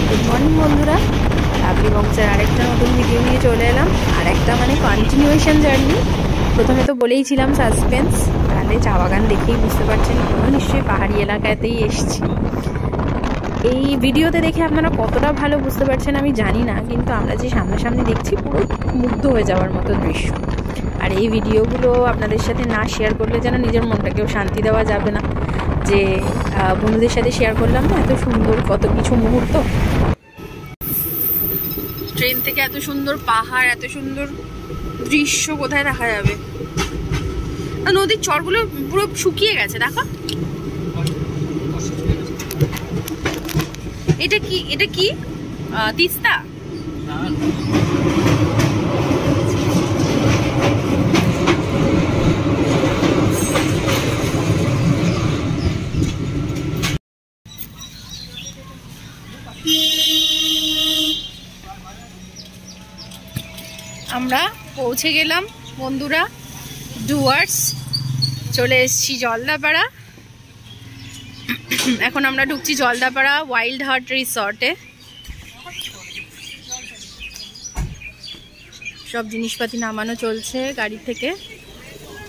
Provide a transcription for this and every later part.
Good morning বন্ধুরা, lovely বংশের আরেকটা নতুন ভিডিও নিয়ে চলে এলাম। আরেকটা মানে কন্টিনিউয়েশন জার্নি। প্রথমে তো বলেইছিলাম সাসপেন্স, তাহলে চা বাগান দেখেই বুঝতে পারছেন আমরা নিশ্চয়ই পাহাড়ি এলাকাতেই এসেছি। এই ভিডিওতে দেখে আপনারা কতটা ভালো বুঝতে পারছেন আমি জানি না, কিন্তু আমরা যে সামনাসামনি দেখছি পুরো মুগ্ধ হয়ে যাওয়ার মতো দৃশ্য। আর এই ভিডিওগুলো আপনাদের সাথে না শেয়ার করলে যেন নিজের মনটাকেও শান্তি দেওয়া যাবে না, যে বন্ধুদের সাথে শেয়ার করলাম না এত সুন্দর কত কিছু মুহূর্ত। ট্রেন থেকে এত সুন্দর পাহাড়, এত সুন্দর দৃশ্য কোথায় দেখা যাবে। নদীর চরগুলো পুরো শুকিয়ে গেছে, দেখো। এটা কি, এটা কি তিস্তা? আমরা পৌঁছে গেলাম বন্ধুরা ডুয়ার্স, চলে এসেছি জলদাপাড়া। এখন আমরা ঢুকছি জলদাপাড়া ওয়াইল্ড হার্ট রিসর্টে। সব জিনিসপাতি নামানো চলছে গাড়ি থেকে।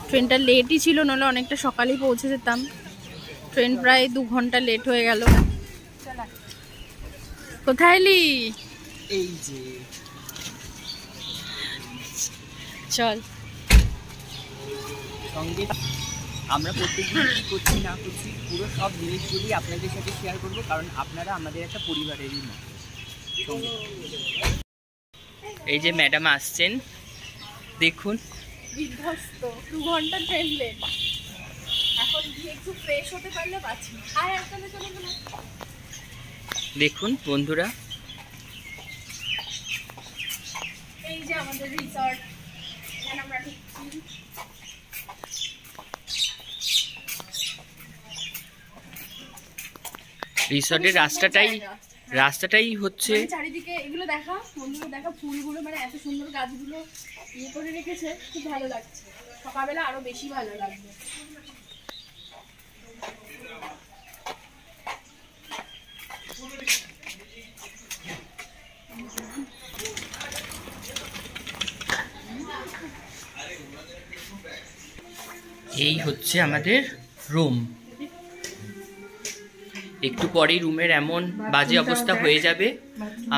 ট্রেনটা লেটই ছিল, নাহলে অনেকটা সকালেই পৌঁছে যেতাম। ট্রেন প্রায় 2 ঘন্টা লেট হয়ে গেল। কোথায় এলি? এই যে চল সঙ্গে আমরা প্রত্যেকদিন কী করছি না করছি পুরো সব জিনিসগুলি আপনাদের সাথে শেয়ার করব, কারণ আপনারা আমাদের একটা পরিবারেরই মতো। এই যে ম্যাডাম আসছেন, দেখুন। বিধ্বস্ত, 2 ঘন্টা ট্রেন লেট। এখন গিয়ে একটু ফ্রেশ হতে পারলে বাঁচি। দেখুন বন্ধুরা, এই যে আমাদের রিসর্ট, এখানে আমরা ঢুকছি। রিসর্টের রাস্তাটাই হচ্ছে চারিদিকে এগুলো দেখা, বন্ধুরা দেখা, ফুলগুলো মানে এত সুন্দর গাছগুলো ইয়ে করে রেখেছে, খুব ভালো লাগছে। সকালবেলা আরো বেশি ভালো লাগবে। এই হচ্ছে আমাদের রুম। একটু পরেই রুমের এমন বাজে অবস্থা হয়ে যাবে,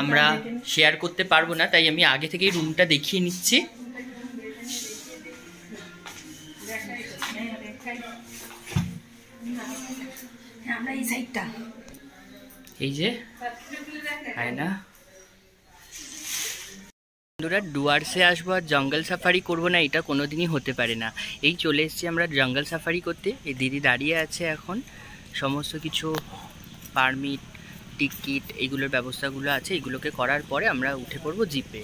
আমরা শেয়ার করতে পারবো না, তাই আমি আগে থেকেই রুমটা দেখিয়ে নিচ্ছি। এই যে আয়না। বন্ধুরা, ডুয়ার্সে আসবো আর জঙ্গল সাফারি করবো না, এটা কোনোদিনই হতে পারে না। এই চলে এসেছি আমরা জঙ্গল সাফারি করতে। এই দিদি দাঁড়িয়ে আছে, এখন সমস্ত কিছু পারমিট, টিকিট এইগুলোর ব্যবস্থাগুলো আছে। এগুলোকে করার পরে আমরা উঠে পড়বো জিপে।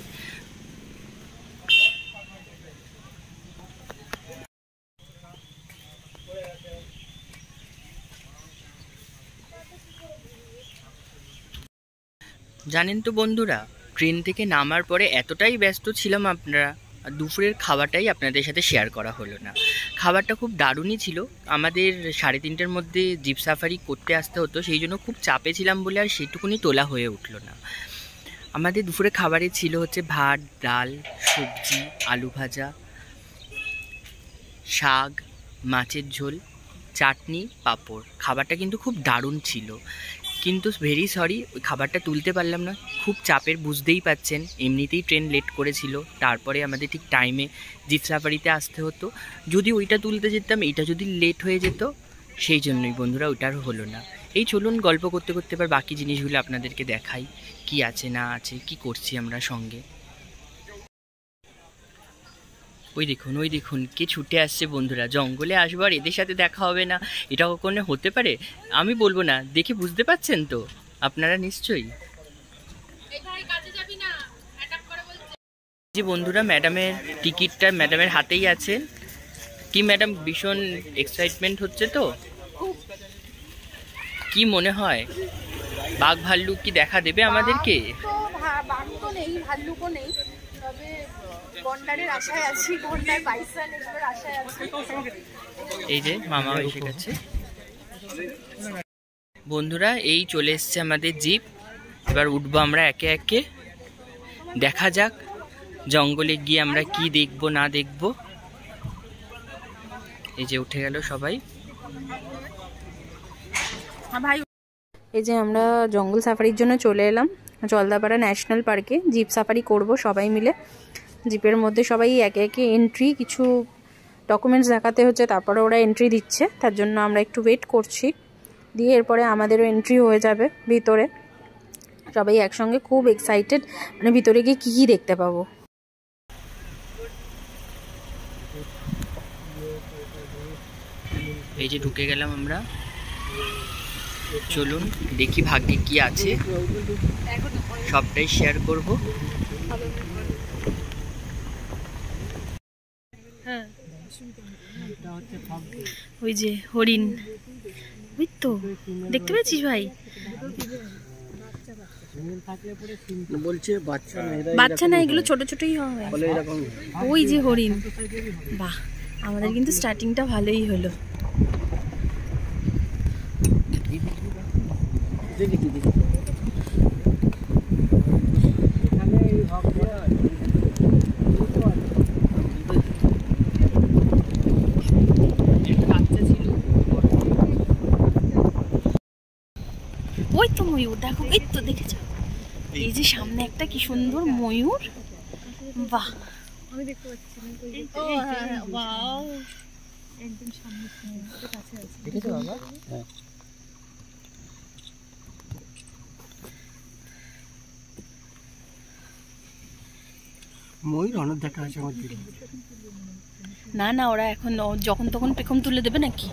জানেন তো বন্ধুরা, ট্রেন থেকে নামার পরে এতটাই ব্যস্ত ছিলাম আপনারা, দুপুরের খাবারটাই আপনাদের সাথে শেয়ার করা হলো না। খাবারটা খুব দারুণই ছিল। আমাদের 3:30টার মধ্যে জিপ সাফারি করতে আসতে হতো, সেই জন্য খুব চাপে ছিলাম বলে আর সেটুকুনি তোলা হয়ে উঠলো না। আমাদের দুপুরে খাবারে ছিল হচ্ছে ভাত, ডাল, সবজি, আলু ভাজা, শাক, মাছের ঝোল, চাটনি, পাঁপড়। খাবারটা কিন্তু খুব দারুণ ছিল, কিন্তু ভেরি সরি ওই খাবারটা তুলতে পারলাম না। খুব চাপের, বুঝতেই পাচ্ছেন। এমনিতেই ট্রেন লেট করেছিল, তারপরে আমাদের ঠিক টাইমে জিপ সাফারিতে আসতে হতো। যদি ওইটা তুলতে যেতাম, এইটা যদি লেট হয়ে যেত, সেই জন্যই বন্ধুরা ওইটা আর হলো না। এই চলুন গল্প করতে করতে এবার বাকি জিনিসগুলো আপনাদেরকে দেখাই, কি আছে না আছে, কি করছি আমরা সঙ্গে। ওই দেখুন কে ছুটে আসছে বন্ধুরা। জঙ্গলে আসবো আর এদের সাথে দেখা হবে না, এটা কখনো হতে পারে? আমি বলবো না, দেখে বুঝতে পারছেন তো আপনারা নিশ্চয়ই। যে বন্ধুরা, ম্যাডামের টিকিটটা ম্যাডামের হাতেই আছে। কি ম্যাডাম, ভীষণ এক্সাইটমেন্ট হচ্ছে তো? কি মনে হয়, বাঘ ভাল্লুক কি দেখা দেবে আমাদেরকে? বাঘ তো নেই, ভাল্লুকও নেই, তবে গন্ডারের আশায় আছি, গন্ডার, বাইসন এগুলোর আশায় আছি। এই যে মামা এসে গেছে। বন্ধুরা, এই চলে এসছে আমাদের জিপ। এবার উঠবো আমরা একে একে, দেখা যাক জঙ্গলে গিয়ে আমরা কি দেখবো না দেখবো। এই যে উঠে গেল সবাই। এই যে আমরা জঙ্গল সাফারির জন্য চলে এলাম জলদাপাড়া ন্যাশনাল পার্কে। জিপ সাফারি করব সবাই মিলে। জিপের মধ্যে সবাই একে একে এন্ট্রি, কিছু ডকুমেন্টস দেখাতে হচ্ছে, তারপরে ওরা এন্ট্রি দিচ্ছে, তার জন্য আমরা একটু ওয়েট করছি। দিয়ে এরপরে আমাদেরও এন্ট্রি হয়ে যাবে ভিতরে। সবাই একসঙ্গে খুব এক্সাইটেড, মানে ভিতরে গিয়ে কী কী দেখতে পাবো। এই যে ঢুকে গেলাম আমরা, চলুন দেখি ভাগ্যে কি আছে, সবটাই শেয়ার করব। ওই যে হরিণ, ওই তো দেখতে পেয়েছিস ভাই? বলছে বাচ্চা না, এগুলো ছোট ছোটই হয়। ওই যে হরিণ, বাহ, আমাদের কিন্তু স্টার্টিংটা ভালোই হলো। ওই তো ময়ূর, দেখো, এই তো দেখেছো, এই যে সামনে একটা কি সুন্দর ময়ূর, বাহ, আমি দেখতে পাচ্ছি না। ওয়াও, একদম সামনে কাছে আছে, দেখেছো বাবা? হ্যাঁ, ময়ূর অনেক দেখা আছে আমার দিকে। না না, ওরা এখন যখন তখন পেখম তুলে দেবে নাকি?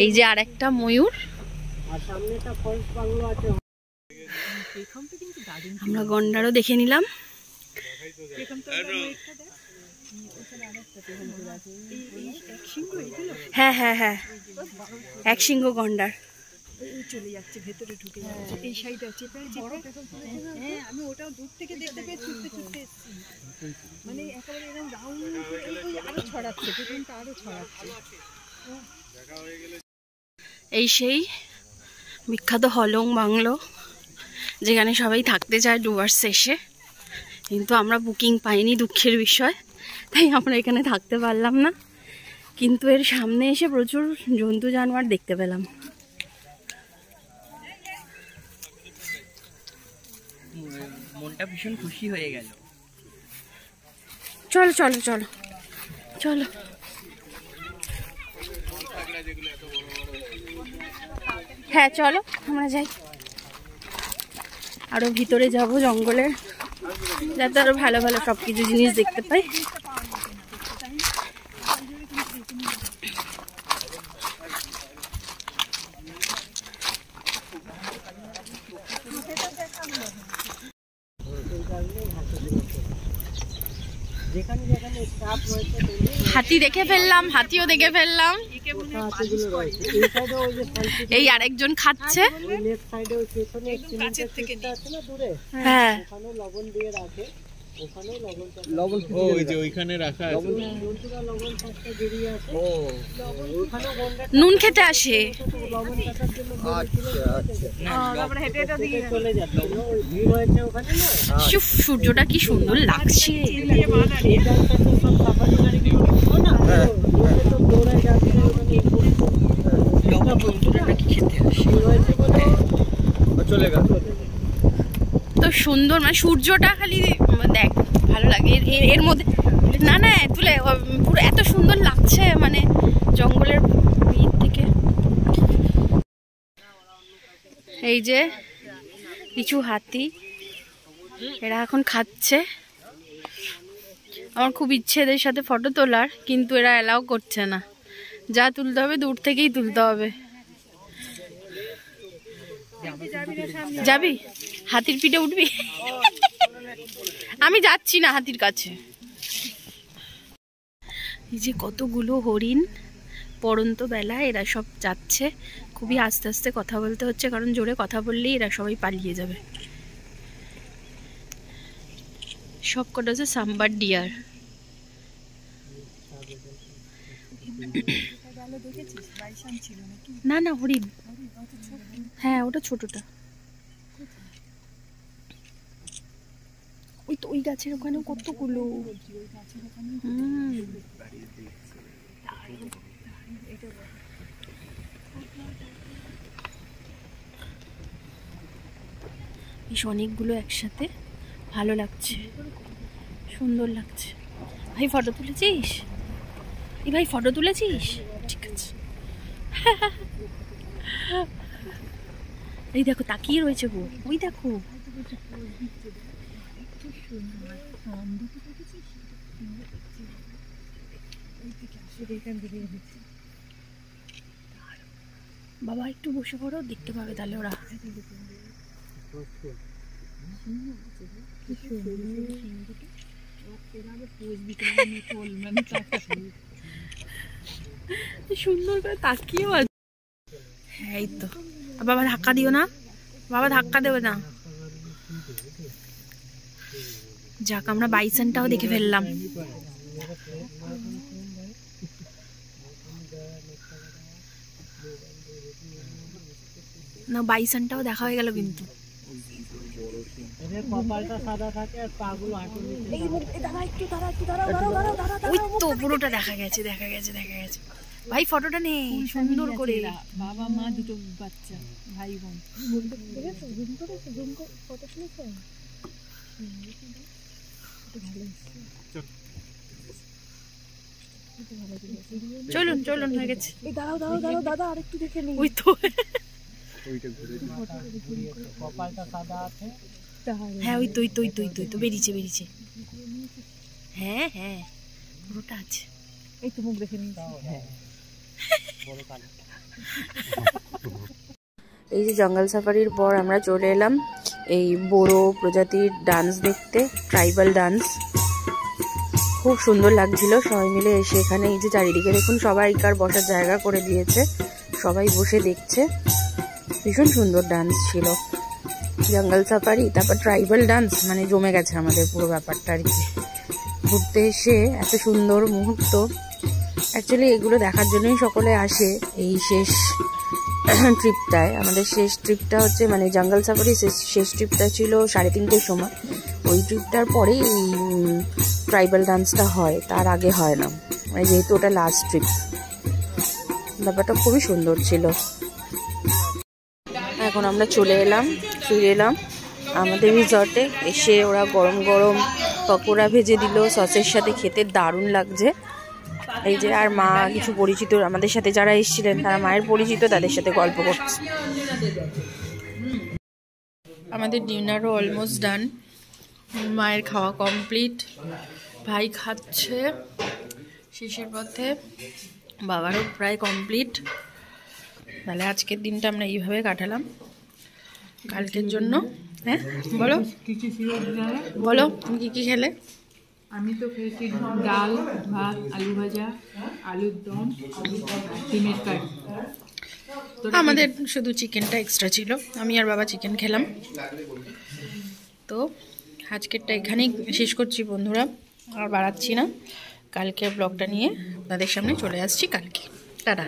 এই যে আর একটা ময়ূর, আমরা গন্ডারও দেখে নিলাম। হ্যাঁ হ্যাঁ হ্যাঁ, এক সিংহ গন্ডার চলে যাচ্ছে, ভেতরে ঢুকে যাচ্ছে। এই সাইডে আছে, হ্যাঁ, আমি ওটাও দূর থেকে দেখতে পেয়ে ছুটতে ছুটতে এসেছি, মানে একেবারে এরকম রাউন্ড আরো ছড়াচ্ছে, পেখমটা আরো ছড়াচ্ছে। এই সেই বিখ্যাত হলং বাংলো, যেখানে সবাই থাকতে চায় ডুয়ার্স এসে, কিন্তু আমরা বুকিং পাইনি, দুঃখের বিষয়, তাই আমরা এখানে থাকতে পারলাম না। কিন্তু এর সামনে এসে প্রচুর জন্তু জানোয়ার দেখতে পেলাম। মনটা ভীষণ খুশি হয়ে গেল। চলো চলো চলো চলো, হ্যাঁ চলো আমরা যাই, আরো ভিতরে যাব জঙ্গলে, যাতে আরো ভালো ভালো সবকিছু জিনিস দেখতে পাই। হাতি দেখে ফেললাম, হাতিও দেখে ফেললাম। এই আরেকজন খাচ্ছে, হ্যাঁ নুন খেতে আসে। সূর্যটা কি সুন্দর লাগছে, তো সুন্দর, মানে সূর্যটা খালি দেখ ভালো লাগে এর মধ্যে। না না, তুলে পুরো এত সুন্দর লাগছে, মানে জঙ্গলের ভিড় থেকে। এই যে কিছু হাতি, এরা এখন খাচ্ছে। আমার খুব ইচ্ছে এদের সাথে ফটো তোলার, কিন্তু এরা অ্যালাউ করছে না, যা তুলতে হবে দূর থেকেই তুলতে হবে। যাবি হাতির পিঠে উঠবি? আমি যাচ্ছি না হাতির কাছে। এই যে কতগুলো হরিণ, পড়ন্ত বেলা, এরা সব যাচ্ছে। খুবই আস্তে আস্তে কথা বলতে হচ্ছে, কারণ জোরে কথা বললেই এরা সবাই পালিয়ে যাবে। সব কটা হচ্ছে সাম্বার ডিয়ার। না না হরিণ, হ্যাঁ ওটা ছোটটা। ওই তো ওই গাছের ওখানে কতগুলো। বেশ অনেকগুলো একসাথে, ভালো লাগছে, সুন্দর লাগছে। ভাই ফটো তুলেছিস? এই ভাই ফটো তুলেছিস? ঠিক আছে। এই দেখো তাকিয়ে রয়েছে গো, ওই দেখো। বাবা একটু বসে পড়ো, দেখতে পাবে তাহলে ওরা। সুন্দর করে তাকিয়েও আছে। হ্যাঁ এই তো। বাবা ধাক্কা দিও না, বাবা ধাক্কা দেবে না। যাক আমরা বাইসনটাও দেখে ফেললাম। না বাইসনটাও দেখা হয়ে গেল কিন্তু। ওই তো পুরোটা দেখা গেছে, দেখা গেছে, দেখা গেছে। ভাই ফটোটা নেই সুন্দর করে। বাবা মা দুটো বাচ্চা, ভাই বোন। চলুন চলুন হয়ে গেছে। দাঁড়াও দাঁড়াও দাঁড়াও দাদা, আরেকটু দেখে নিই। ওই তো হ্যাঁ ওই তো ওই তো ওই তো ওই তো বেরিয়েছে বেরিয়েছে। হ্যাঁ হ্যাঁ পুরোটা আছে। এই তো মুখ দেখে নিই। এই যে জঙ্গল সাফারির পর আমরা চলে এলাম এই বোরো প্রজাতির ডান্স দেখতে, ট্রাইবাল ডান্স। খুব সুন্দর লাগছিল সবাই মিলে এসে এখানে। এই যে চারিদিকে দেখুন সবাইকার বসার জায়গা করে দিয়েছে, সবাই বসে দেখছে। ভীষণ সুন্দর ডান্স ছিল। জঙ্গল সাফারি তারপর ট্রাইবাল ডান্স, মানে জমে গেছে আমাদের পুরো ব্যাপারটা আর কি। ঘুরতে এসে এত সুন্দর মুহূর্ত, অ্যাকচুয়ালি এগুলো দেখার জন্যই সকলে আসে। এই শেষ ট্রিপটায়, আমাদের শেষ ট্রিপটা হচ্ছে মানে জঙ্গল সাফারি শেষ ট্রিপটা ছিল 3:30টার সময়। ওই ট্রিপটার পরেই এই ট্রাইবাল ডান্সটা হয়, তার আগে হয় না, মানে যেহেতু ওটা লাস্ট ট্রিপ। ব্যাপারটা খুবই সুন্দর ছিল। এখন আমরা চলে এলাম, ফিরে এলাম আমাদের রিসর্টে। এসে ওরা গরম গরম পকোড়া ভেজে দিল সসের সাথে, খেতে দারুণ লাগছে। এই যে আর মা কিছু পরিচিত আমাদের সাথে যারা এসেছিলেন তারা মায়ের পরিচিত, তাদের সাথে গল্প করছে। আমাদের ডিনারও অলমোস্ট ডান, মায়ের খাওয়া কমপ্লিট, ভাই খাচ্ছে শেষের পথে, বাবারও প্রায় কমপ্লিট। তাহলে আজকের দিনটা আমরা এইভাবে কাটালাম। কালকের জন্য হ্যাঁ বলো বলো তুমি কী কী খেলে? আমি তো খেয়েছি ডাল ভাত, আলু ভাজা, আলুর দম, ডিমের কারি। আমাদের শুধু চিকেনটা এক্সট্রা ছিল, আমি আর বাবা চিকেন খেলাম। তো আজকেরটা এখানেই শেষ করছি বন্ধুরা, আর বাড়াচ্ছি না। কালকে ব্লগটা নিয়ে আপনাদের সামনে চলে আসছি কালকে। টাটা।